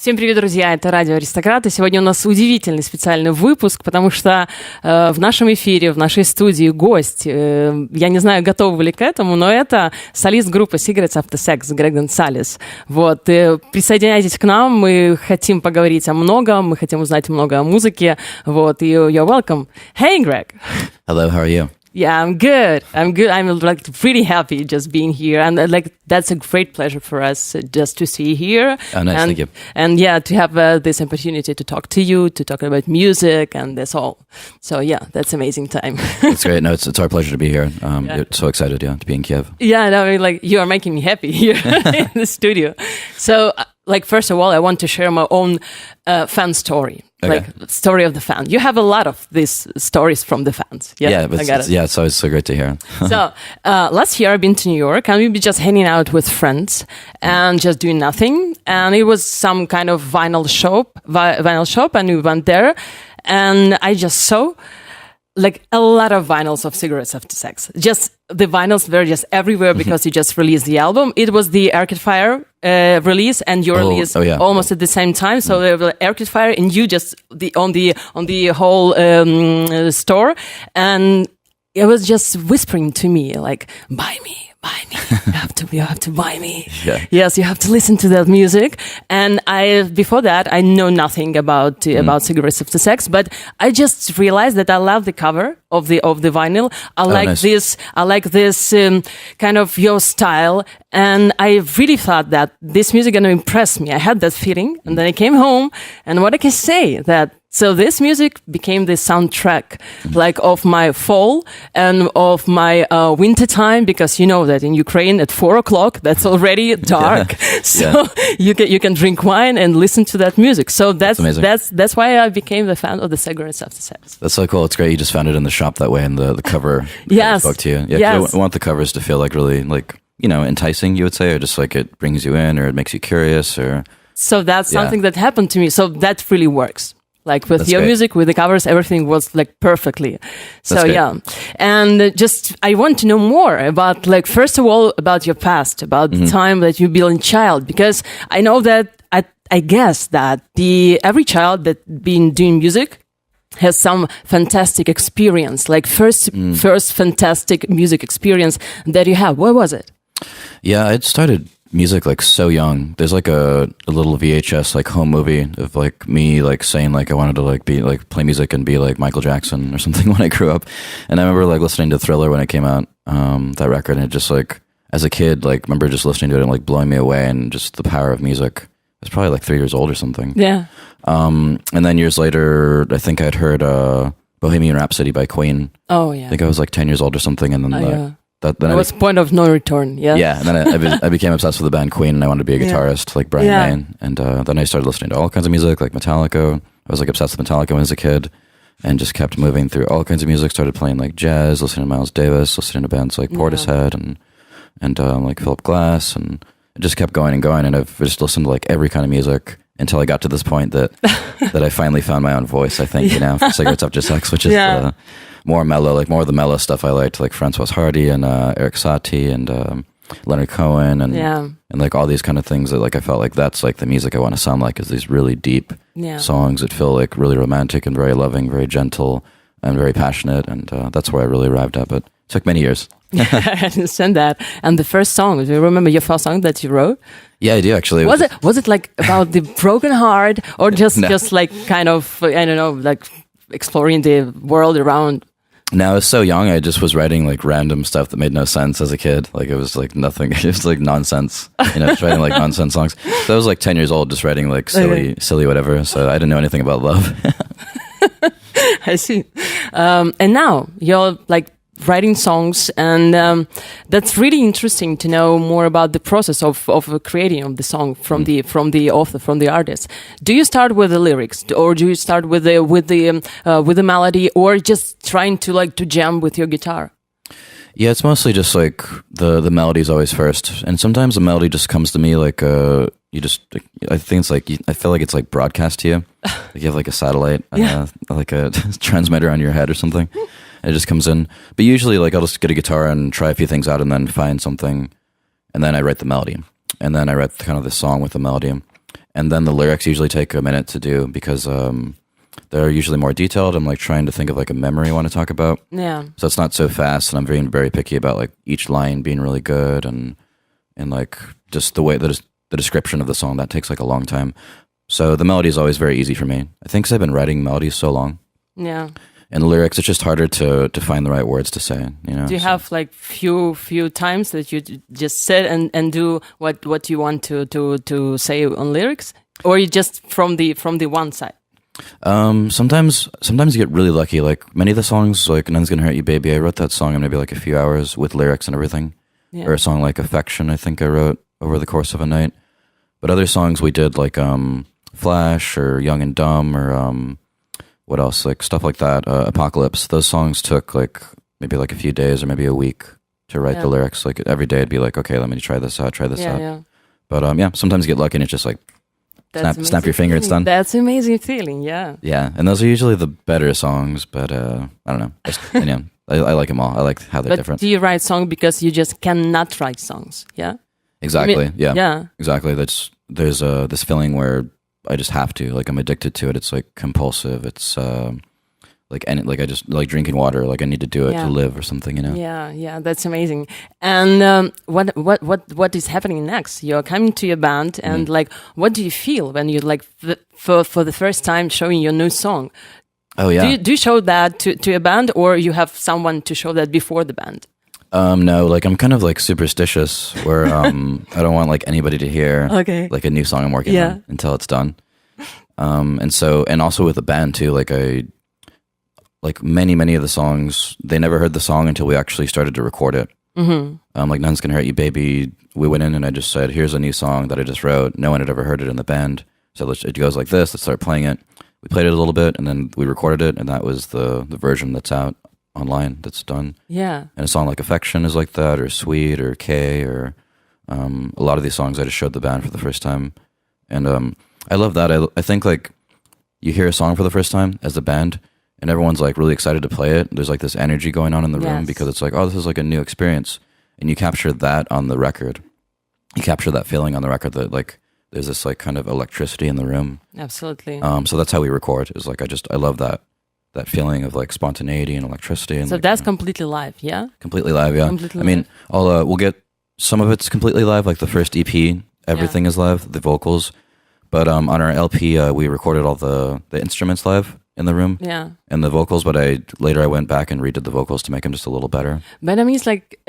Всем привет, друзья, это радио «Аристократы». Сегодня у нас удивительный специальный выпуск, потому что в нашем эфире, в нашей студии гость, я не знаю, готовы вы ли к этому, но это солист группы CigarettesAfterSex Greg Gonzalez. Вот, присоединяйтесь к нам, мы хотим поговорить о многом, мы хотим узнать много о музыке, вот, и you're welcome. Hey, Greg. Hello, how are you? Yeah, I'm good. I'm like really happy just being here, and like that's a great pleasure for us just to see you here. Oh, nice, thank you. And yeah, to have this opportunity to talk to you, to talk about music, and that's all. So yeah, that's amazing time. It's great. No, it's our pleasure to be here. So excited, to be in Kiev. Yeah, no, I mean, like you are making me happy here in the studio. So, like first of all, I want to share my own fan story. Okay. Like story of the fan. You have a lot of these stories from the fans. Yeah, It's always so great to hear. So last year I've been to New York and we've been just hanging out with friends and just doing nothing. And it was some kind of vinyl shop, and we went there, and I just saw like a lot of vinyls of CigarettesAfterSex. Just the vinyls were just everywhere because you just released the album. It was the Arcade Fire release and your release almost at the same time. So there was Arcade Fire and you just on the whole store, and it was just whispering to me like, buy me. You have to buy me. Yeah. Yes, you have to listen to that music. And before that, I know nothing about CigarettesAfterSex, but I just realized that I love the cover of the vinyl. I like this kind of your style, and I really thought that this music gonna impress me. I had that feeling, and then I came home, and what I can say that. So this music became the soundtrack, like of my fall and of my winter time, because you know that in Ukraine at 4:00 that's already dark. You can drink wine and listen to that music. So that's why I became the fan of the CigarettesAfterSex. That's so cool. It's great. You just found it in the shop that way, and the cover spoke to you. Yeah, yes. I want the covers to feel like really like enticing. You would say, or just like it brings you in, or it makes you curious, or. So that's something that happened to me. So that really works. Like with your music, with the covers, everything was like perfectly. So yeah. And just, I want to know more about, like, first of all, about your past, about the time that you've been a child, because I know that, I guess that every child that been doing music has some fantastic experience, like first fantastic music experience that you have. What was it? Yeah, I started music like so young. There's like a little VHS like home movie of like me like saying like I wanted to like be like play music and be like Michael Jackson or something when I grew up. And I remember like listening to Thriller when it came out, that record, and it just like as a kid like remember just listening to it and like blowing me away, and just the power of music. I was probably like 3 years old or something. Yeah. And then years later I think I'd heard Bohemian Rhapsody by Queen. Oh yeah. I think I was like 10 years old or something, and then That was point of no return, yeah? Yeah, and then I became obsessed with the band Queen, and I wanted to be a guitarist like Brian May. And then I started listening to all kinds of music, like Metallica. I was like obsessed with Metallica when I was a kid, and just kept moving through all kinds of music. Started playing like jazz, listening to Miles Davis, listening to bands like Portishead and like Philip Glass, and it just kept going, and I've just listened to like every kind of music until I got to this point that I finally found my own voice, I think, for CigarettesAfterSex, which is more mellow, like more of the mellow stuff I liked, like Francois Hardy and Eric Satie and Leonard Cohen and like all these kind of things that like I felt like that's like the music I want to sound like, is these really deep songs that feel like really romantic and very loving, very gentle and very passionate, and that's where I really arrived at, but it took many years. I understand that. And the first song, do you remember your first song that you wrote? Yeah, I do actually. Was it like about the broken heart, or just like kind of, I don't know, like exploring the world around? No, I was so young. I just was writing like random stuff that made no sense as a kid. Like it was like nothing. It was like nonsense. Just writing like nonsense songs. So I was like 10 years old, just writing like silly whatever. So I didn't know anything about love. I see. And now you're like writing songs, and that's really interesting to know more about the process of creating of the song from the author, from the artist. Do you start with the lyrics, or do you start with the melody, or just trying to jam with your guitar? Yeah, it's mostly just like the melody's always first, and sometimes the melody just comes to me like I think it's like I feel like it's like broadcast to you. Like you have like a satellite, like a transmitter on your head or something. It just comes in. But usually like I'll just get a guitar and try a few things out and then find something, and then I write the melody, and then I write kind of the song with the melody. and then the lyrics usually take a minute to do because they're usually more detailed. I'm like trying to think of like a memory I want to talk about. Yeah. So it's not so fast, and I'm very, very picky about like each line being really good and like just the way that the description of the song that takes like a long time. So the melody is always very easy for me. I think 'cause I've been writing melodies so long. Yeah. And the lyrics, it's just harder to find the right words to say, you know? Do you have like few times that you just sit and do what you want to say on lyrics? Or you just from the one side? Sometimes you get really lucky. Like many of the songs, like None's Gonna Hurt You Baby, I wrote that song in maybe like a few hours with lyrics and everything. Yeah. Or a song like Affection, I think I wrote over the course of a night. But other songs we did like Flash or Young and Dumb or what else? Like stuff like that. Apocalypse. Those songs took like maybe like a few days or maybe a week to write the lyrics. Like every day I'd be like, okay, let me try this out. Yeah. But sometimes you get lucky and it's just like snap your finger, it's done. That's an amazing feeling, yeah. Yeah, and those are usually the better songs, but I don't know. I like them all. I like how they're different. Do you write songs because you just cannot write songs? Yeah. Exactly. Yeah. Exactly. There's this feeling where I just have to. Like I'm addicted to it. It's like compulsive. It's like I just like drinking water. Like I need to do it to live or something. You know. Yeah. That's amazing. And what is happening next? You're coming to your band, and like, what do you feel when you like for the first time showing your new song? Oh yeah. Do you show that to a band, or you have someone to show that before the band? No, like I'm kind of like superstitious where I don't want like anybody to hear like a new song I'm working on until it's done. And also with the band too, like many of the songs, they never heard the song until we actually started to record it. Mm-hmm. Like None's Gonna Hurt You Baby, we went in and I just said, here's a new song that I just wrote. No one had ever heard it in the band. So it goes like this, let's start playing it. We played it a little bit and then we recorded it, and that was the version that's out online that's done. Yeah. And a song like Affection is like that, or Sweet, or K, or a lot of these songs I just showed the band for the first time. And I love that. I think like you hear a song for the first time as a band and everyone's like really excited to play it. There's like this energy going on in the room because it's like, oh, this is like a new experience. And you capture that on the record. You capture that feeling on the record that like there's this like kind of electricity in the room. Absolutely. So that's how we record. Is like I love that feeling of like spontaneity and electricity. And so like, that's completely live, yeah? Completely live, yeah. I mean, we'll get some of it's completely live, like the first EP, everything is live, the vocals. But on our LP, we recorded all the instruments live in the room, and the vocals. But later I went back and redid the vocals to make them just a little better. But I mean, it's like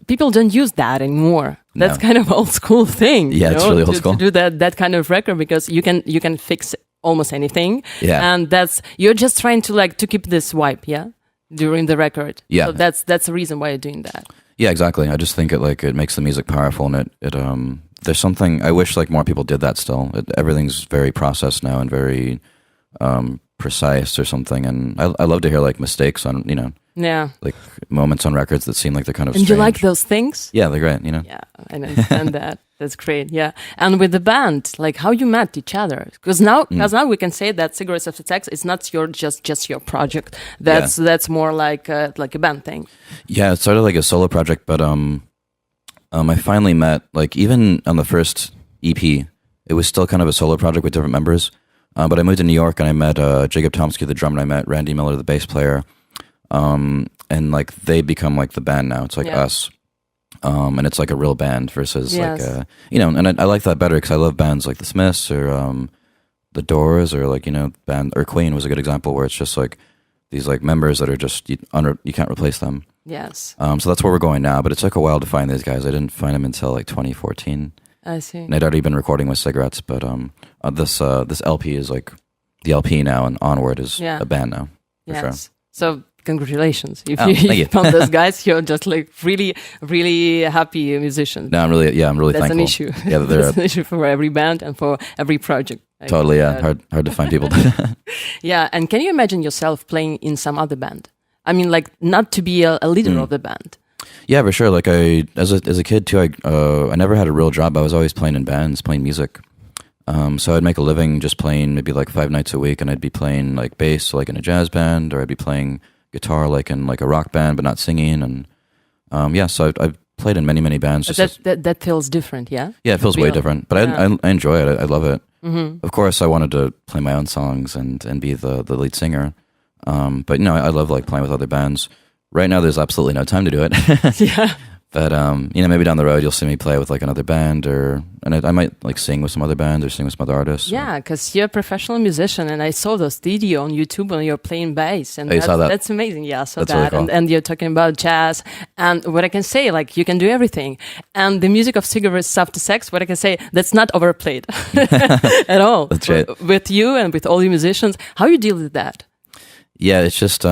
people don't use that anymore. That's kind of old school thing. Yeah, it's really old school to do that kind of record, because you can fix almost anything. Yeah, and you're just trying to keep this vibe, during the record. Yeah, so that's the reason why you're doing that. Yeah, exactly. I just think it makes the music powerful, and it there's something I wish like more people did that still. Everything's very processed now and very precise or something, and I love to hear like mistakes on like moments on records that seem like they're kind of and strange. You like those things? Yeah, they're great. Yeah, I understand that. That's great. Yeah, and with the band, like how you met each other, because now we can say that CigarettesAfterSex is not just your project. That's more like a band thing. Yeah, it started like a solo project, but I finally met, like, even on the first EP, it was still kind of a solo project with different members. But I moved to New York and I met Jacob Tomsky, the drummer, and I met Randy Miller, the bass player. And like they become like the band now. It's like us. And it's like a real band versus like, and I like that better because I love bands like the Smiths or the Doors or like, band, or Queen was a good example where it's just like these like members that are just, you can't replace them. Yes. So that's where we're going now, but it took a while to find these guys. I didn't find them until like 2014. I see. And I'd already been recording with Cigarettes, but this LP is like the LP now, and Onward is a band now. For sure. So congratulations! If you found those guys, you're just like really, really happy musicians. No, I'm really thankful. That's an issue. Yeah, that's an issue for every band and for every project. Totally, hard to find people. Yeah, and can you imagine yourself playing in some other band? I mean, like not to be a leader of the band. Yeah, for sure. Like as a kid too, I never had a real job. I was always playing in bands, playing music. So I'd make a living just playing maybe like 5 nights a week, and I'd be playing like bass like in a jazz band, or I'd be playing guitar like in like a rock band, but not singing. And so I've played in many bands. But that feels different, yeah. Yeah, it feels way different, but I enjoy it. I love it. Of course, I wanted to play my own songs and be the lead singer. But no, I love like playing with other bands. Right now, there's absolutely no time to do it. Yeah. But maybe down the road you'll see me play with like another band, I might like sing with some other bands or sing with some other artists. Yeah, because you're a professional musician, and I saw those video on YouTube when you're playing bass, and saw that? That's amazing. Yeah, I saw That's that, really cool. and you're talking about jazz, and what I can say, like you can do everything, and the music of Cigarettes After Sex, what I can say, that's not overplayed at all. That's right. With you and with all the musicians, how you deal with that? Yeah, it's just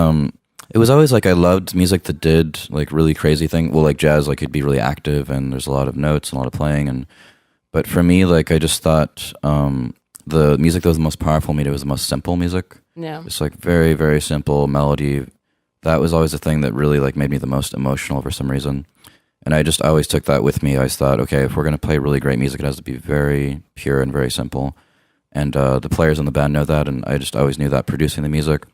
it was always like I loved music that did like really crazy thing. Well, like jazz, like it'd be really active and there's a lot of notes and a lot of playing. But for me, like I just thought the music that was the most powerful to me was the most simple music. Yeah, It's like very, very simple melody. That was always the thing that really like made me the most emotional for some reason. And I just always took that with me. I always thought, okay, if we're going to play really great music, it has to be very pure and very simple. And the players in the band know that. And I just always knew that producing the music,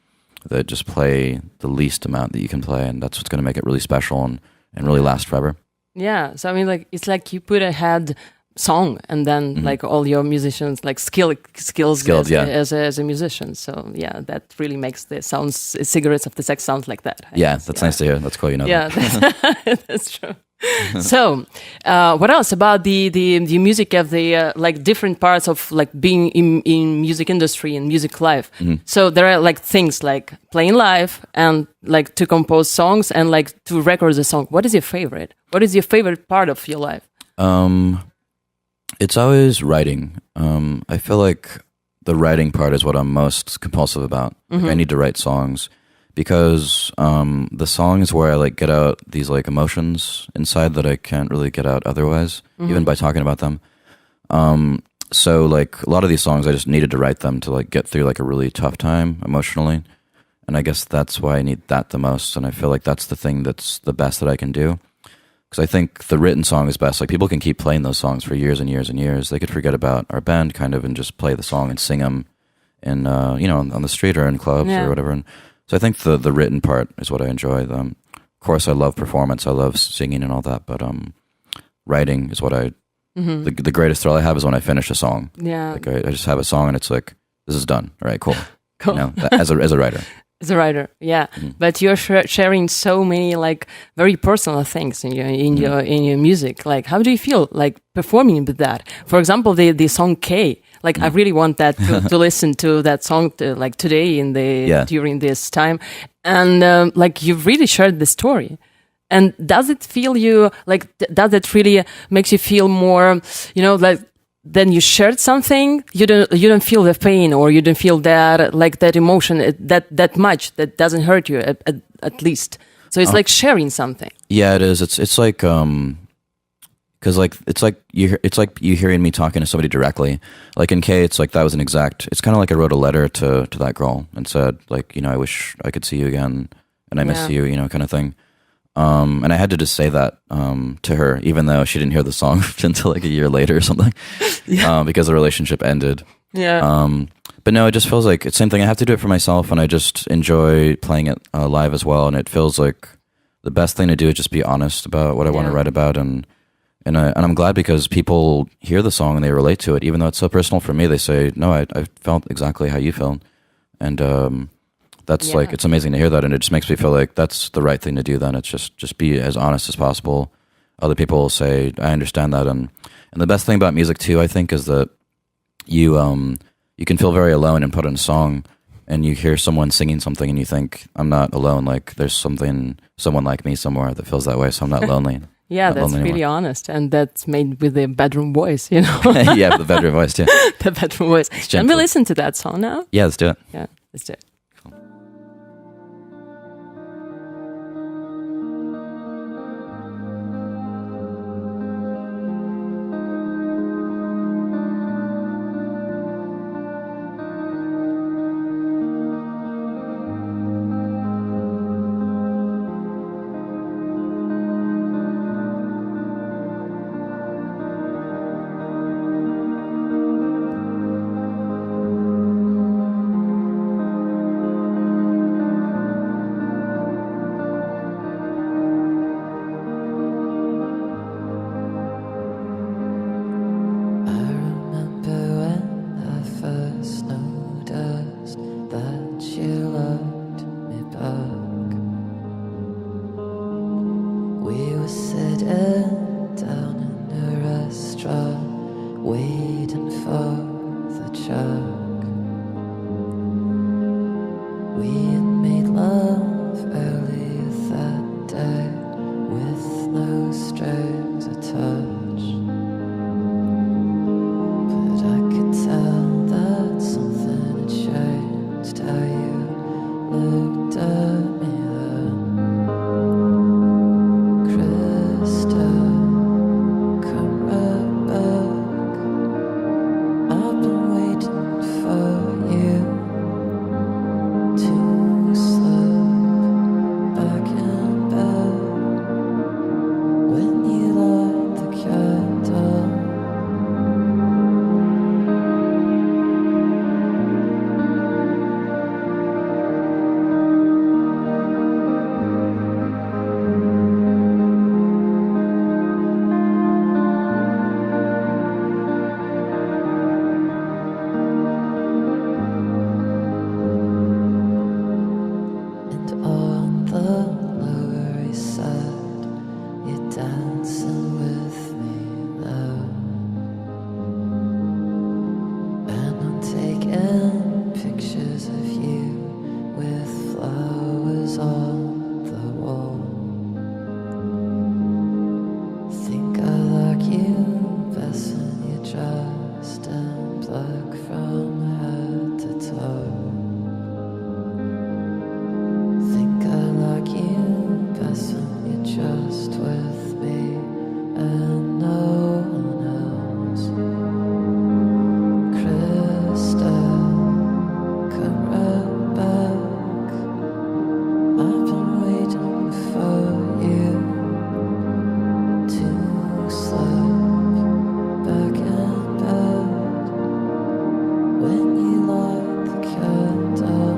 that just play the least amount that you can play, and that's what's going to make it really special and really last forever. Yeah, so I mean, like it's like you put ahead song, and then like all your musicians like skills as a musician. So yeah, that really makes the sounds Cigarettes After Sex sounds like that. That's nice to hear. That's cool. You know. Yeah, that's true. So, what else about the music of the like different parts of like being in music industry and music life? So there are like things like playing live and like to compose songs and like to record a song. What is your favorite? What is your favorite part of your life? It's always writing. I feel like the writing part is what I'm most compulsive about. Like I need to write songs. Because the song is where I like get out these like emotions inside that I can't really get out otherwise, even by talking about them. So like a lot of these songs, I just needed to write them to like get through like a really tough time emotionally, and I guess that's why I need that the most. And I feel like that's the thing that's the best that I can do, because I think the written song is best. Like people can keep playing those songs for years and years and years. They could forget about our band kind of and just play the song and sing them in on the street or in clubs or whatever. And so I think the written part is what I enjoy. Of course, I love performance. I love singing and all that. But writing is what the greatest thrill I have is when I finish a song. Yeah. Like I just have a song and it's like, this is done. All right, cool. Cool. As a writer. As a writer, yeah. But you're sharing so many like very personal things in your music. Like, how do you feel like performing with that? For example, the song K. Like I really want that to listen to that song like today during this time, and like you've really shared the story. And does it feel you like? Does it really makes you feel more? Like then you shared something. You don't feel the pain, or you don't feel that like that emotion that much. That doesn't hurt you at least. So it's like sharing something. Yeah, it is. It's like because like it's like you hearing me talking to somebody directly. Like in K, it's like that was an exact. It's kind of like I wrote a letter to that girl and said like I wish I could see you again and I miss you, kind of thing. And I had to just say that to her, even though she didn't hear the song until like a year later or something, because the relationship ended. Yeah. But no, it just feels like it's the same thing. I have to do it for myself, and I just enjoy playing it live as well. And it feels like the best thing to do is just be honest about what I want to write about, and I'm glad because people hear the song and they relate to it, even though it's so personal for me. They say, "No, I felt exactly how you felt," and that's like it's amazing to hear that, and it just makes me feel like that's the right thing to do. Then it's just be as honest as possible. Other people will say, "I understand that," and the best thing about music too, I think, is that you can feel very alone and put in a song, and you hear someone singing something, and you think, "I'm not alone. Like there's someone like me somewhere that feels that way, so I'm not lonely." Yeah, that's really honest, and that's made with the bedroom voice, Yeah, the bedroom voice, too. The bedroom voice. Can we listen to that song now? Yeah, let's do it. Yeah, let's do it. just noticed that you looked me back. We were sitting down in a restaurant, waiting for the check. We had made love earlier that day with no strings attached. But I could tell that something had changed how you looked at me then. Krista, come right back. I've been waiting for you to slip back in bed when you light the candle. And on the Lower East Side, you're dancing with me now. And I'm taking pictures of you with flowers on the wall. Think I like you best when you're dressed in black from head to toe. Think I like you best when you're just with me and no one else. Krista, come right back. I've been waiting for you to slip back in bed when you light the candle.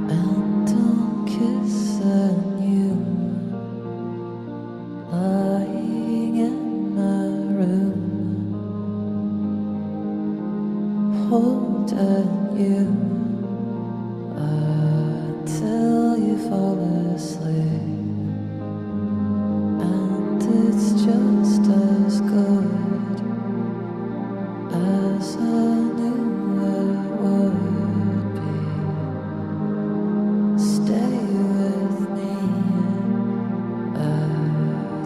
And I'm kissing you, lying in my room, holding you until you fall asleep. And it's just as good as I knew it would be. Stay with me, I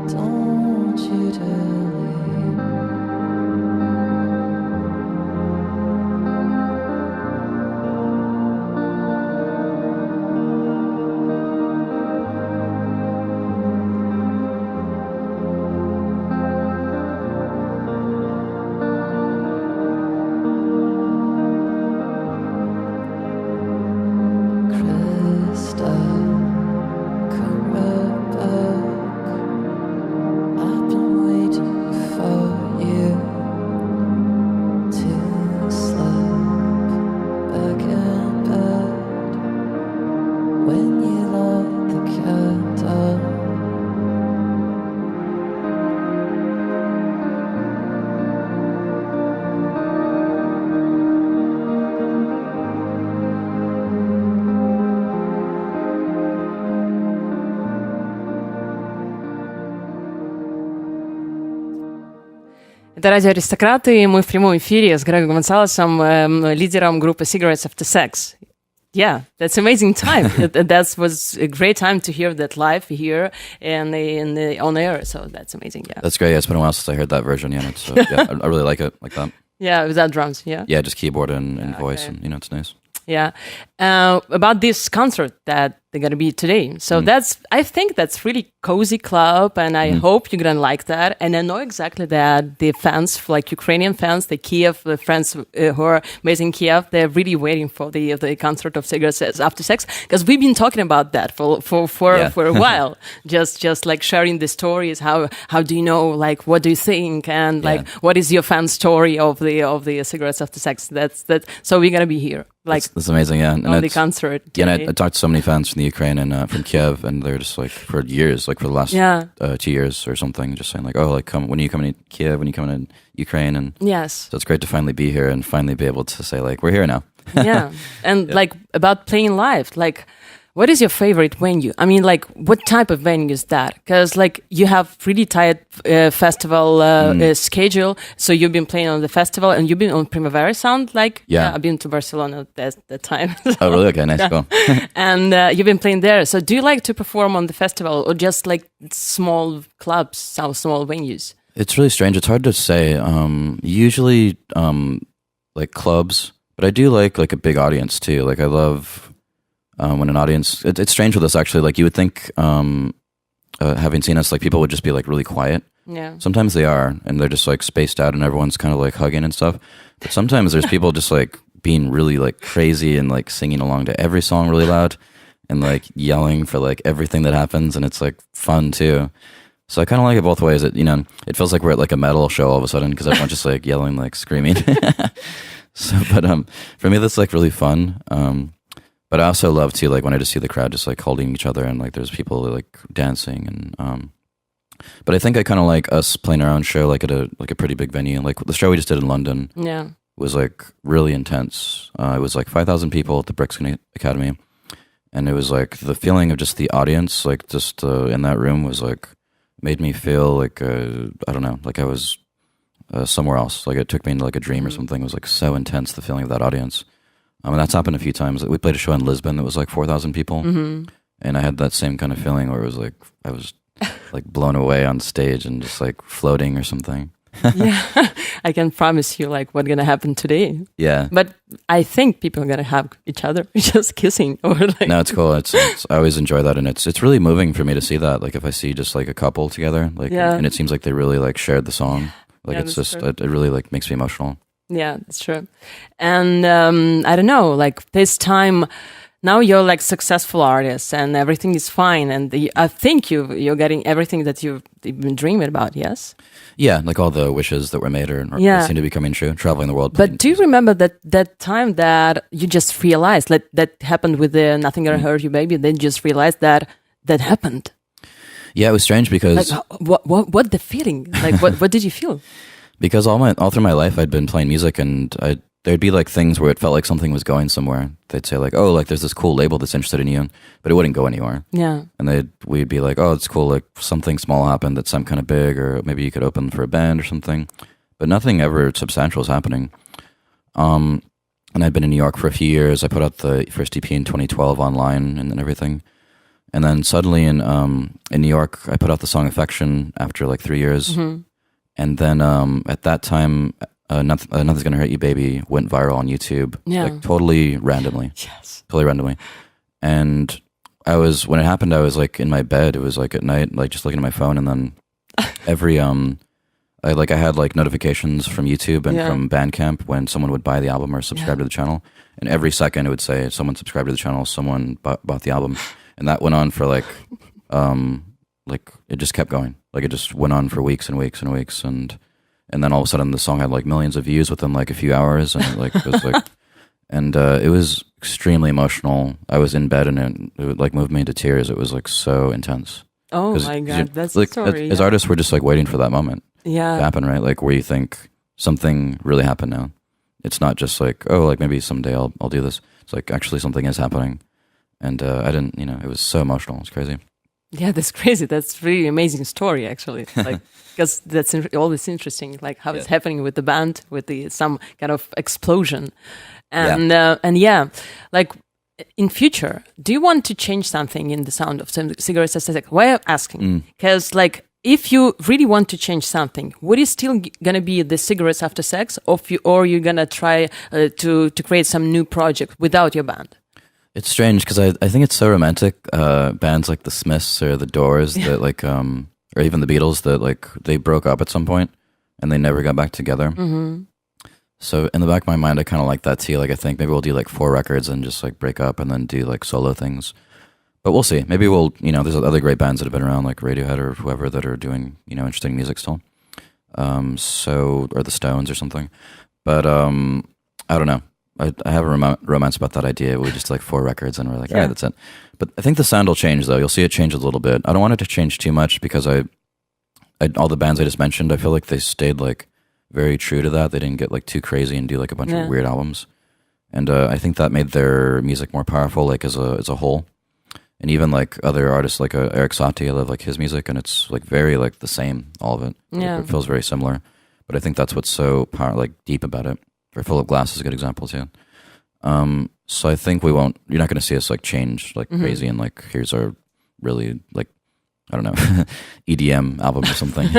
don't want you to leave. Krista, come right back. I've been waiting for you to slip back in bed when you light the candle. Это радио «Аристократы», и мы в прямом эфире с Грегом Гонсалесом, лидером группы CigarettesAfterSex. Yeah, that's amazing time. That was a great time to hear that live here and on air. So that's amazing. Yeah, That's great. Yeah, it's been a while since I heard that version. Yeah, it's, yeah, I really like it like that. yeah, without drums. Yeah, Yeah, just keyboard and voice, and it's nice. yeah. About this concert that they're gonna be today. So I think that's really cozy club, and I hope you're gonna like that. And I know exactly that the fans, like Ukrainian fans, the Kiev the friends who are based in Kiev, they're really waiting for the concert of Cigarettes After Sex, because we've been talking about that for a while. Just like sharing the stories. How do you know? Like, what do you think? And like, what is your fan story of the Cigarettes After Sex? That's. So we're gonna be here. Like, that's amazing, yeah. And on the concert. Yeah, and I talked to so many fans from the Ukraine and from Kiev, and they're just like, for years, like for the last 2 years or something, just saying like, oh, like when are you coming to Kiev, when are you coming to Ukraine? And yes. So it's great to finally be here and finally be able to say like, we're here now. Yeah. And like about playing live, like, what is your favorite venue? I mean, like, what type of venue is that? Because, like, you have really tight festival schedule. So you've been playing on the festival, and you've been on Primavera Sound. Like, I've been to Barcelona that time. Oh, really? Okay, nice. Cool. And you've been playing there. So do you like to perform on the festival, or just like small clubs, small venues? It's really strange. It's hard to say. Usually, like clubs, but I do like a big audience too. Like, I love. When an audience, it's strange with us actually. Like, you would think, having seen us, like people would just be like really quiet. Yeah. Sometimes they are, and they're just like spaced out, and everyone's kind of like hugging and stuff. But sometimes there's people just like being really like crazy and like singing along to every song really loud, and like yelling for like everything that happens, and it's like fun too. So I kind of like it both ways. It it feels like we're at like a metal show all of a sudden because everyone's just like yelling, like screaming. So, but for me that's like really fun. But I also love too, like when I just see the crowd just like holding each other, and like there's people like dancing, and but I think I kind of like us playing our own show like at a pretty big venue. Like the show we just did in London was like really intense. It was like 5,000 people at the Brixton Academy, and it was like the feeling of just the audience, like just in that room was like made me feel like I don't know, like I was somewhere else. Like it took me into like a dream or something. It was like so intense, the feeling of that audience. And that's happened a few times. We played a show in Lisbon that was like 4,000 people. And I had that same kind of feeling where it was like, I was like blown away on stage and just like floating or something. Yeah, I can promise you like what's going to happen today. Yeah. But I think people are going to have each other just kissing or like. No, it's cool. It's I always enjoy that. And it's really moving for me to see that. Like if I see just like a couple together, like, and it seems like they really like shared the song. Like it's just, it really like makes me emotional. Yeah, that's true. And I don't know, like this time, now you're like successful artist and everything is fine. And I think you're getting everything that you've been dreaming about, yes? Yeah, like all the wishes that were made are seem to be coming true, traveling the world. But do you remember that time that you just realized that happened with the Nothing Gonna Hurt You Baby? Then just realized that happened. Yeah, it was strange because... Like, what the feeling? Like, what did you feel? Because all through my life I'd been playing music, and there'd be like things where it felt like something was going somewhere. They'd say like, oh, like there's this cool label that's interested in you, but it wouldn't go anywhere. Yeah. And we'd be like, oh, it's cool, like something small happened that's some kind of big, or maybe you could open for a band or something. But nothing ever substantial is happening. And I'd been in New York for a few years. I put out the first EP in 2012 online and everything. And then suddenly in New York, I put out the song Affection after like 3 years. And then at that time, Nothing's Gonna Hurt You Baby went viral on YouTube, like totally randomly. Yes. Totally randomly. And when it happened, I was like in my bed. It was like at night, like just looking at my phone. And then every, I had like notifications from YouTube and from Bandcamp when someone would buy the album or subscribe to the channel. And every second it would say, someone subscribed to the channel, someone bought the album. And that went on for like it just kept going. Like it just went on for weeks and weeks and weeks, and then all of a sudden the song had like millions of views within like a few hours, and like it was like, and it was extremely emotional. I was in bed and it would like move me into tears. It was like so intense. Oh my God, that's like, the story. As artists, we're just like waiting for that moment to happen, right? Like where you think something really happened now. It's not just like, oh, like maybe someday I'll do this. It's like actually something is happening, and I didn't, it was so emotional. It's crazy. Yeah, that's crazy. That's really amazing story, actually. Like, because that's always interesting, like how it's happening with the band, with some kind of explosion, and like in future, do you want to change something in the sound of Cigarettes After Sex? Why I'm asking? Because like, if you really want to change something, would it still gonna be the Cigarettes After Sex, or you're gonna try to create some new project without your band? It's strange because I think it's so romantic. Bands like the Smiths or the Doors that like or even the Beatles that like they broke up at some point and they never got back together. Mm-hmm. So in the back of my mind, I kind of like that too. Like I think maybe we'll do like 4 records and just like break up and then do like solo things. But we'll see. Maybe we'll, there's other great bands that have been around like Radiohead or whoever that are doing, interesting music still. Or the Stones or something. But I don't know. I have a romance about that idea. We just like 4 records and we're like, all right, that's it. But I think the sound will change though. You'll see it change a little bit. I don't want it to change too much because all the bands I just mentioned, I feel like they stayed like very true to that. They didn't get like too crazy and do like a bunch of weird albums. And I think that made their music more powerful like as a whole. And even like other artists like Eric Satie, I love like his music and it's like very like the same, all of it. Yeah. It feels very similar. But I think that's what's so like deep about it. Or Philip Glass is a good example too. So I think you're not going to see us like change like crazy and like here's our really like, I don't know, EDM album or something.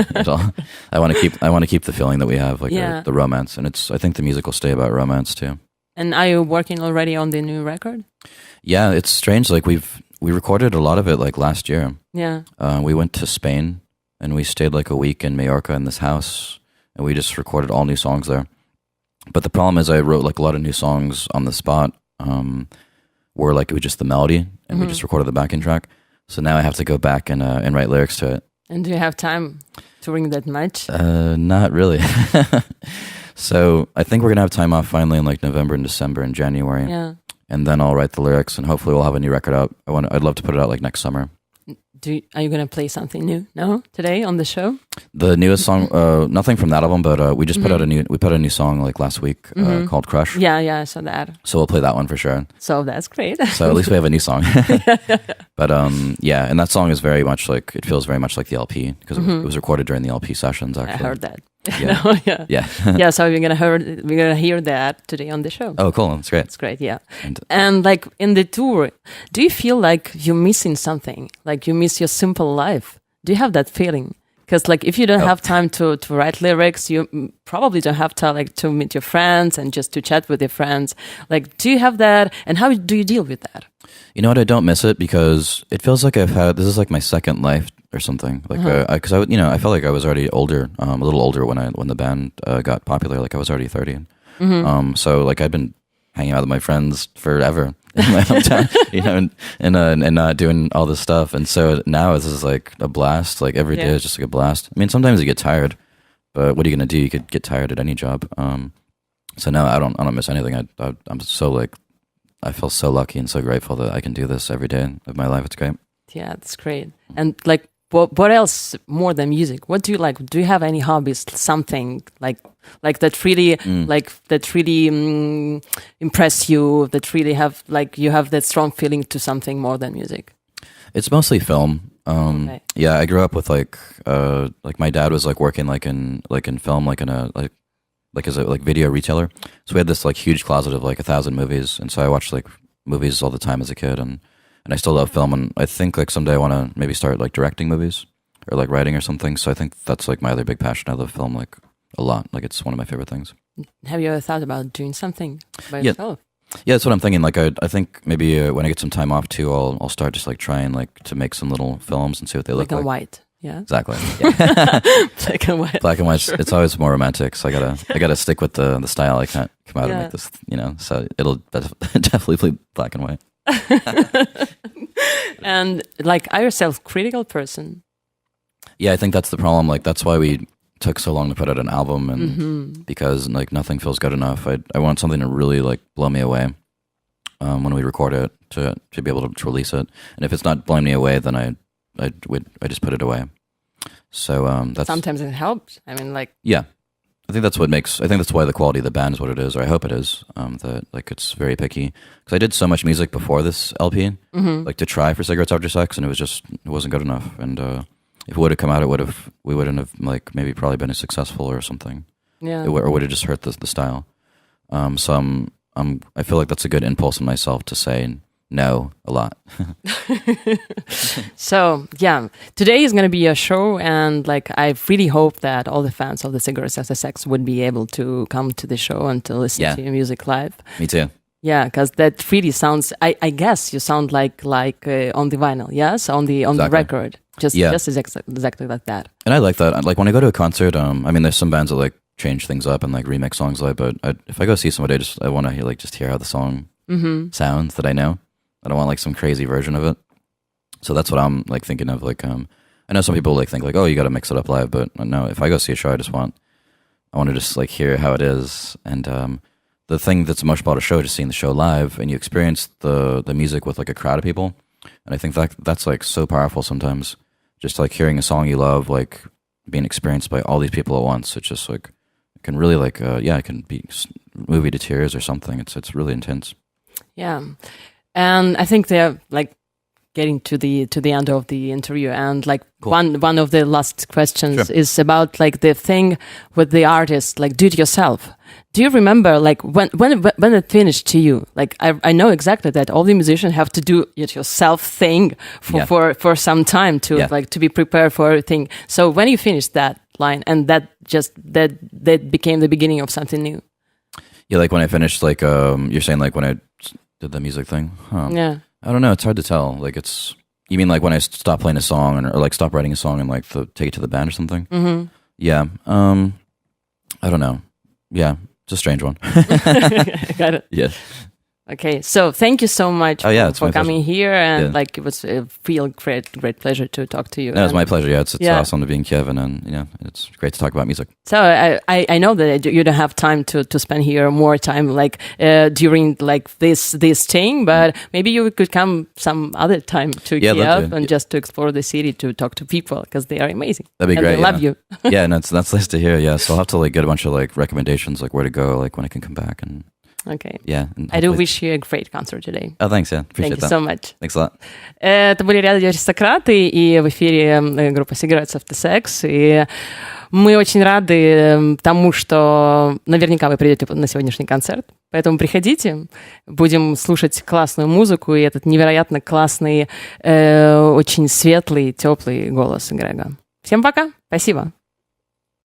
I want to keep the feeling that we have like the romance, and I think the music will stay about romance too. And are you working already on the new record? Yeah, it's strange. Like we recorded a lot of it like last year. Yeah. We went to Spain and we stayed like a week in Mallorca in this house and we just recorded all new songs there. But the problem is I wrote like a lot of new songs on the spot where like it was just the melody and we just recorded the backing track. So now I have to go back and write lyrics to it. And do you have time to ring that much? Not really. So I think we're going to have time off finally in like November and December and January. Yeah. And then I'll write the lyrics and hopefully we'll have a new record out. I'd love to put it out like next summer. Are you going to play something new? No, today on the show? The newest song, nothing from that album, but we just put out a new song like last week called Crush. Yeah, I saw that. So we'll play that one for sure. So that's great. So at least we have a new song. But and that song is very much like, it feels very much like the LP because it was recorded during the LP sessions actually. I heard that. Yeah. Yeah, so we're gonna hear that today on the show. Oh, cool. That's great. It's great, yeah. And like in the tour, do you feel like you're missing something? Like you miss your simple life? Do you have that feeling? Because like if you don't have time to write lyrics, you probably don't have time like to meet your friends and just to chat with your friends. Like, do you have that? And how do you deal with that? You know what? I don't miss it because it feels like this is like my second life or something. Like, because I felt like I was already older, a little older when the band got popular. Like I was already 30. So like I'd been hanging out with my friends forever in my hometown, and not doing all this stuff. And so now this is like a blast. Like every day is just like a blast. I mean, sometimes you get tired, but what are you gonna do? You could get tired at any job. So now I don't miss anything. I'm so like, I feel so lucky and so grateful that I can do this every day of my life. It's great. Yeah, that's great. And like, what else more than music? What do you like? Do you have any hobbies? Something like that really impress you? That really have like you have that strong feeling to something more than music? It's mostly film. Yeah, I grew up with like my dad was like working like in film as a video retailer. So we had this like huge closet of like 1,000 movies, and so I watched like movies all the time as a kid, and I still love film, and I think like someday I want to maybe start like directing movies or like writing or something. So I think that's like my other big passion. I love film like a lot. Like it's one of my favorite things. Have you ever thought about doing something by yourself? Yeah, that's what I'm thinking. Like I think maybe when I get some time off too, I'll start just like trying like to make some little films and see what they look like. Black and white. Yeah, exactly. Yeah. Black and white. Black and white. Sure. It's always more romantic. So I gotta stick with the style. I can't come out and make this. So it'll definitely be black and white. And like, are you a self-critical person? Yeah, I think that's the problem. Like that's why we took so long to put out an album, and because like nothing feels good enough. I want something to really like blow me away when we record it to be able to release it. And if it's not blowing me away, then I just put it away. So that's sometimes it helps. I mean, like I think that's why the quality of the band is what it is, or I hope it is. That like it's very picky because I did so much music before this LP, like to try for Cigarettes After Sex, and it wasn't good enough. And if it would have come out, we wouldn't have like maybe probably been as successful or something. Yeah, or would have just hurt the style. So I feel like that's a good impulse in myself to say no a lot. So yeah, today is going to be a show, and like I really hope that all the fans of the CigarettesAfterSex would be able to come to the show and to listen to your music live. Me too. Yeah, because that really sounds. I guess you sound like on the vinyl. Yes, on the record. Just exactly like that. And I like that. Like when I go to a concert, I mean, there's some bands that like change things up and like remix songs, like. But if I go see somebody, I want to hear how the song sounds that I know. I don't want like some crazy version of it. So that's what I'm like thinking of. Like, I know some people like think like, oh, you got to mix it up live, but no. If I go see a show, I want to just like hear how it is. And the thing that's much about a show, just seeing the show live, and you experience the music with like a crowd of people. And I think that's like so powerful sometimes. Just like hearing a song you love, like being experienced by all these people at once. It's just like it can really like it can be movie to tears or something. It's really intense. Yeah, and I think they're like getting to the end of the interview, and like cool. one of the last questions is about like the thing with the artist, like do it yourself. Do you remember like when it finished to you? Like I know exactly that all the musicians have to do it yourself thing for some time to like to be prepared for everything. So when you finished that line and that became the beginning of something new. Yeah, like when I finished, like you're saying, like when I did the music thing. Huh. Yeah. I don't know. It's hard to tell. Like you mean like when I stop playing a song or like stop writing a song and like take it to the band or something? Mm-hmm. Yeah. I don't know. Yeah. It's a strange one. Got it. Yeah. Okay, so thank you so much for coming here, and like it was a real great pleasure to talk to you. No, it was my pleasure. Yeah, it's awesome to be in Kiev, and it's great to talk about music. So I know that you don't have time to spend here more time like during like this thing, but maybe you could come some other time to Kiev and just to explore the city, to talk to people, because they are amazing. That'd be great. They love you. Yeah, and that's nice to hear. Yeah, so I'll have to like get a bunch of like recommendations, like where to go, like when I can come back and. Okay. Yeah. I do wish you a great concert today. Oh, thanks, yeah. Appreciate that. Thank you so much. Thanks a lot. Это были радио «Аристократы», и в эфире группа CigarettesAfterSex. И мы очень рады тому, что наверняка вы придете на сегодняшний концерт. Поэтому приходите, будем слушать классную музыку и этот невероятно классный, очень светлый, теплый голос Грега. Всем пока. Спасибо.